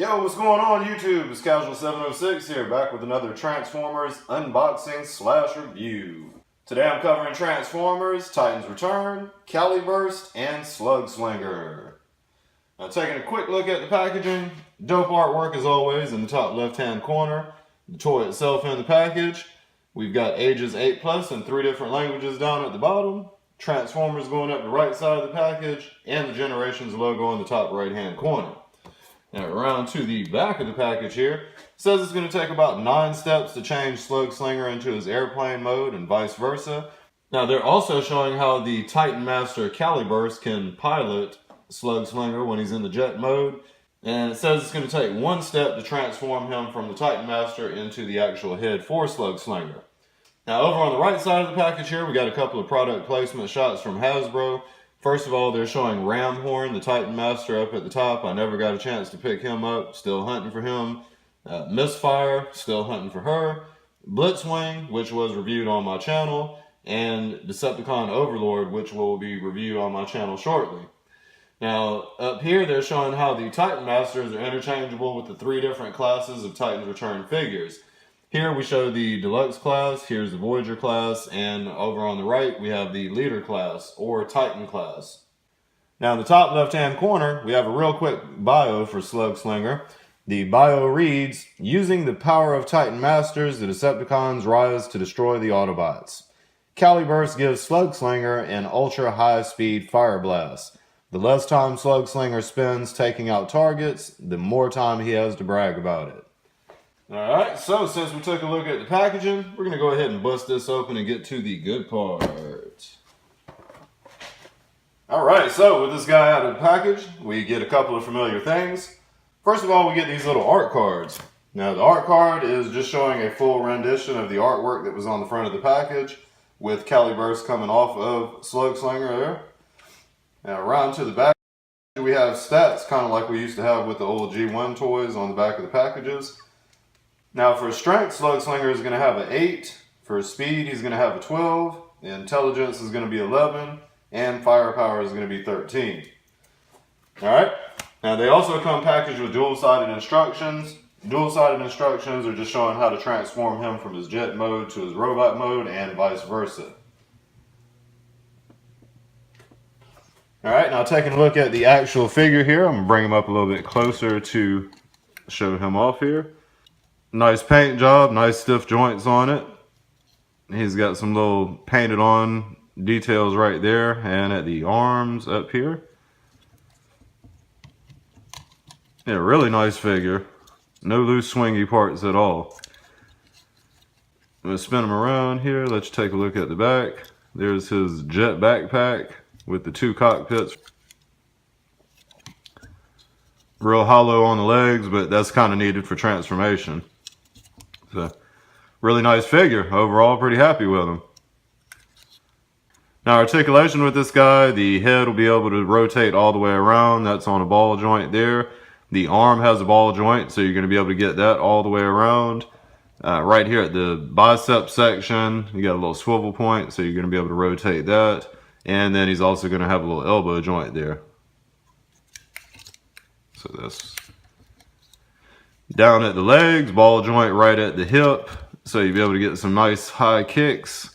Yo, what's going on YouTube? It's Casual706 here, back with another Transformers unboxing / review. Today I'm covering Transformers, Titans Return, Caliburst, and Slugslinger. Now taking a quick look at the packaging, dope artwork as always in the top left hand corner, the toy itself in the package. We've got ages 8+ in 3 different languages down at the bottom, Transformers going up the right side of the package, and the Generations logo in the top right hand corner. Now around to the back of the package here, it says it's going to take about 9 steps to change Slugslinger into his airplane mode and vice versa. Now they're also showing how the Titan Master Caliburst can pilot Slugslinger when he's in the jet mode. And it says it's going to take 1 step to transform him from the Titan Master into the actual head for Slugslinger. Now over on the right side of the package here, we got a couple of product placement shots from Hasbro. First of all, they're showing Ramhorn, the Titan Master, up at the top. I never got a chance to pick him up. Still hunting for him. Misfire, still hunting for her. Blitzwing, which was reviewed on my channel. And Decepticon Overlord, which will be reviewed on my channel shortly. Now, up here, they're showing how the Titan Masters are interchangeable with the 3 different classes of Titans Return figures. Here we show the Deluxe class, here's the Voyager class, and over on the right we have the Leader class, or Titan class. Now in the top left hand corner, we have a real quick bio for Slugslinger. The bio reads, "Using the power of Titan Masters, the Decepticons rise to destroy the Autobots. Caliburst gives Slugslinger an ultra high speed fire blast. The less time Slugslinger spends taking out targets, the more time he has to brag about it." Alright, so since we took a look at the packaging, we're going to go ahead and bust this open and get to the good part. Alright, so with this guy out of the package, we get a couple of familiar things. First of all, we get these little art cards. Now the art card is just showing a full rendition of the artwork that was on the front of the package, with Caliburst coming off of Slugslinger there. Now around to the back, we have stats, kind of like we used to have with the old G1 toys on the back of the packages. Now for strength, Slugslinger is going to have an 8. For speed, he's going to have a 12. Intelligence is going to be 11. And firepower is going to be 13. Alright. Now they also come packaged with dual-sided instructions. Dual-sided instructions are just showing how to transform him from his jet mode to his robot mode and vice versa. Alright, now taking a look at the actual figure here. I'm going to bring him up a little bit closer to show him off here. Nice paint job, nice stiff joints on it. He's got some little painted on details right there and at the arms up here. Yeah, really nice figure. No loose swingy parts at all. I'm going to spin him around here, let you take a look at the back. There's his jet backpack with the 2 cockpits. Real hollow on the legs, but that's kind of needed for transformation. So, really nice figure. Overall, pretty happy with him. Now, articulation with this guy, the head will be able to rotate all the way around. That's on a ball joint there. The arm has a ball joint, so you're going to be able to get that all the way around. Right here at the bicep section, you got a little swivel point, so you're going to be able to rotate that. And then he's also going to have a little elbow joint there. So that's down at the legs, ball joint right at the hip, so you'll be able to get some nice high kicks.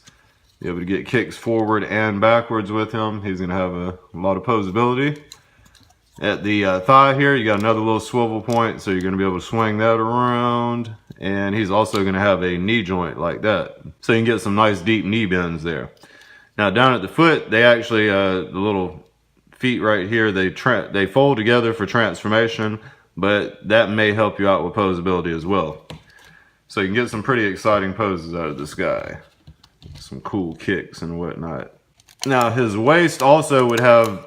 Be able to get kicks forward and backwards with him. He's going to have a lot of posability. At the thigh here, you got another little swivel point, so you're going to be able to swing that around. And he's also going to have a knee joint like that, so you can get some nice deep knee bends there. Now down at the foot, they actually, the little feet right here, they fold together for transformation, but that may help you out with posability as well. So you can get some pretty exciting poses out of this guy. Some cool kicks and whatnot. Now his waist also would have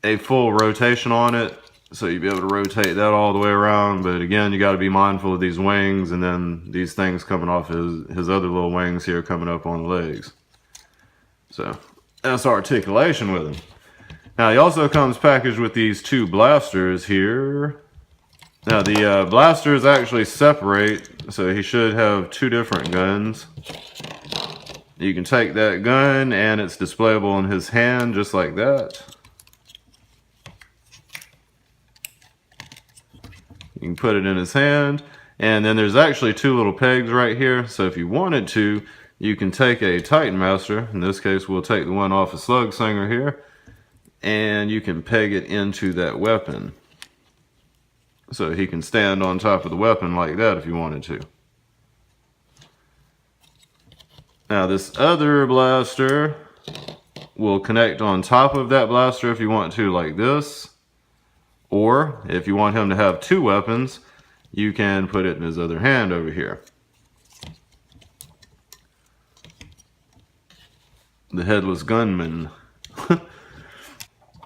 a full rotation on it, so you'd be able to rotate that all the way around, but again, you got to be mindful of these wings and then these things coming off his other little wings here coming up on the legs. So that's articulation with him. Now he also comes packaged with these 2 blasters here. Now the blasters actually separate, so he should have 2 different guns. You can take that gun and it's displayable in his hand just like that. You can put it in his hand. And then there's actually two little pegs right here. So if you wanted to, you can take a Titan Master. In this case, we'll take the one off of Slugslinger here. And you can peg it into that weapon. So he can stand on top of the weapon like that if you wanted to. Now this other blaster will connect on top of that blaster if you want to, like this. Or if you want him to have two weapons, you can put it in his other hand over here. The headless gunman.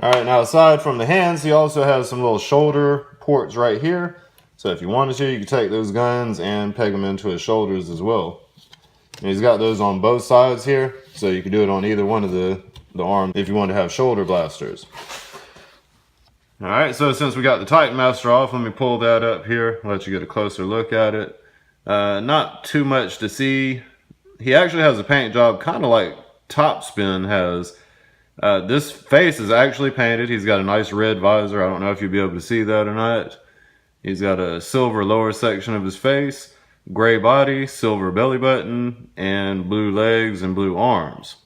Alright, now aside from the hands, he also has some little shoulder ports right here. So if you wanted to, you could take those guns and peg them into his shoulders as well. And he's got those on both sides here, so you can do it on either one of the arms if you want to have shoulder blasters. Alright, so since we got the Titan Master off, let me pull that up here, let you get a closer look at it. Not too much to see. He actually has a paint job kind of like Topspin has. This face is actually painted. He's got a nice red visor. I don't know if you'll be able to see that or not. He's got a silver lower section of his face, gray body, silver belly button, and blue legs and blue arms.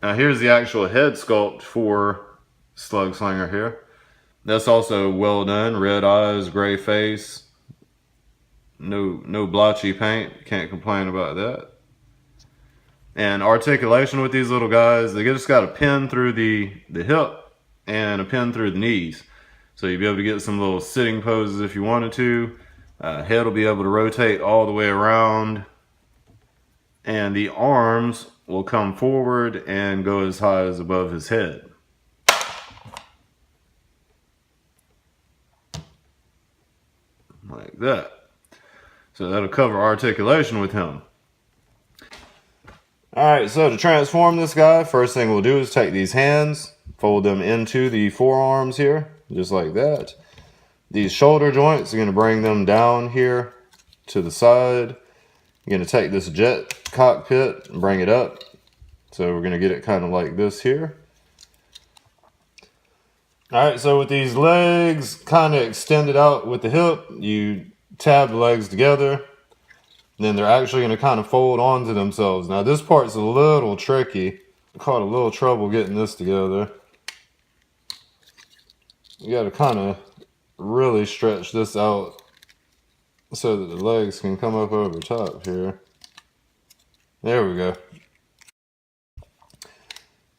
Now here's the actual head sculpt for Slugslinger here. That's also well done. Red eyes, gray face. No blotchy paint. Can't complain about that. And articulation with these little guys, they just got a pin through the hip and a pin through the knees. So you'll be able to get some little sitting poses if you wanted to. Head will be able to rotate all the way around. And the arms will come forward and go as high as above his head. Like that. So that'll cover articulation with him. Alright, so to transform this guy, first thing we'll do is take these hands, fold them into the forearms here, just like that. These shoulder joints, you're going to bring them down here to the side. You're going to take this jet cockpit and bring it up. So we're going to get it kind of like this here. Alright, so with these legs kind of extended out with the hip, you tab the legs together. Then they're actually going to kind of fold onto themselves. Now this part's a little tricky. I caught a little trouble getting this together. You got to kind of really stretch this out so that the legs can come up over top here. There we go.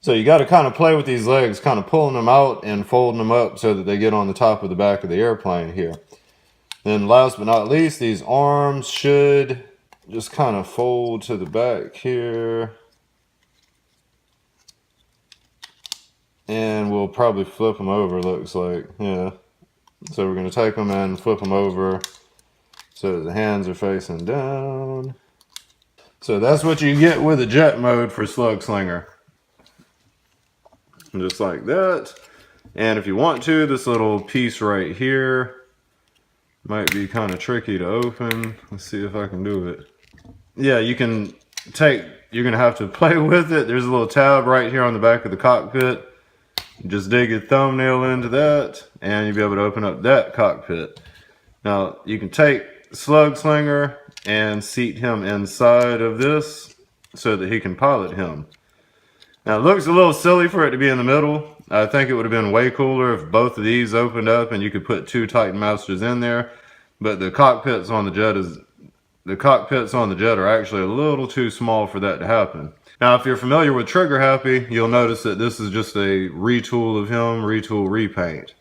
So you got to kind of play with these legs, kind of pulling them out and folding them up so that they get on the top of the back of the airplane here. Then last but not least, these arms should just kind of fold to the back here. And we'll probably flip them over, looks like. Yeah. So we're going to take them and flip them over so that the hands are facing down. So that's what you get with a jet mode for Slugslinger. Just like that. And if you want to, this little piece right here might be kind of tricky to open. Let's see if I can do it. Yeah, you can take, you're going to have to play with it. There's a little tab right here on the back of the cockpit. You just dig your thumbnail into that and you'll be able to open up that cockpit. Now, you can take Slugslinger and seat him inside of this so that he can pilot him. Now, it looks a little silly for it to be in the middle. I think it would have been way cooler if both of these opened up and you could put two Titan Masters in there. But the cockpits on the jet are actually a little too small for that to happen. Now, if you're familiar with Trigger Happy, you'll notice that this is just a retool of him, retool, repaint.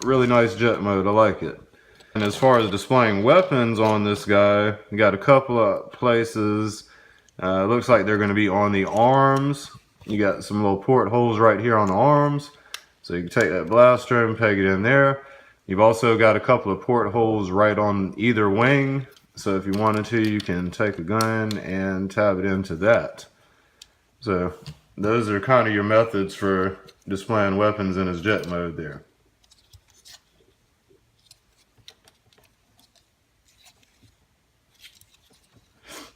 Really nice jet mode, I like it. And as far as displaying weapons on this guy, you got a couple of places. Looks like they're going to be on the arms. You got some little portholes right here on the arms. So you can take that blaster and peg it in there. You've also got a couple of portholes right on either wing. So if you wanted to, you can take a gun and tab it into that. So those are kind of your methods for displaying weapons in his jet mode there.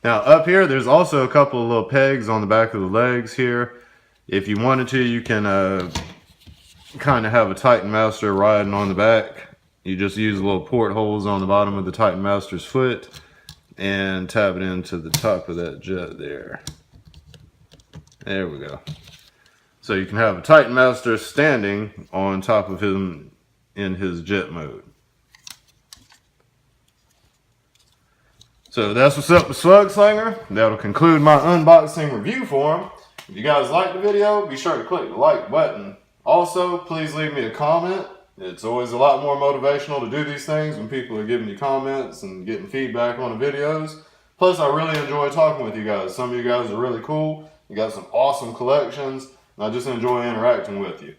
Now up here, there's also a couple of little pegs on the back of the legs here. If you wanted to, you can kind of have a Titan Master riding on the back You just use little portholes on the bottom of the Titan Master's foot and tap it into the top of that jet there. There we go. So you can have a Titan Master standing on top of him in his jet mode. So that's what's up with Slugslinger. That'll conclude my unboxing review for him. If you guys liked the video, be sure to click the like button. Also, please leave me a comment. It's always a lot more motivational to do these things when people are giving you comments and getting feedback on the videos. Plus, I really enjoy talking with you guys. Some of you guys are really cool. You got some awesome collections, and I just enjoy interacting with you.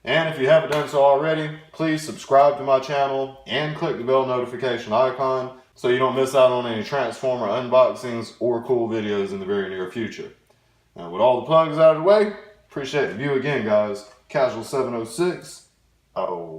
And if you haven't done so already, please subscribe to my channel and click the bell notification icon so you don't miss out on any Transformer unboxings or cool videos in the very near future. Now, with all the plugs out of the way, appreciate the view again, guys. Casual 706. Oh.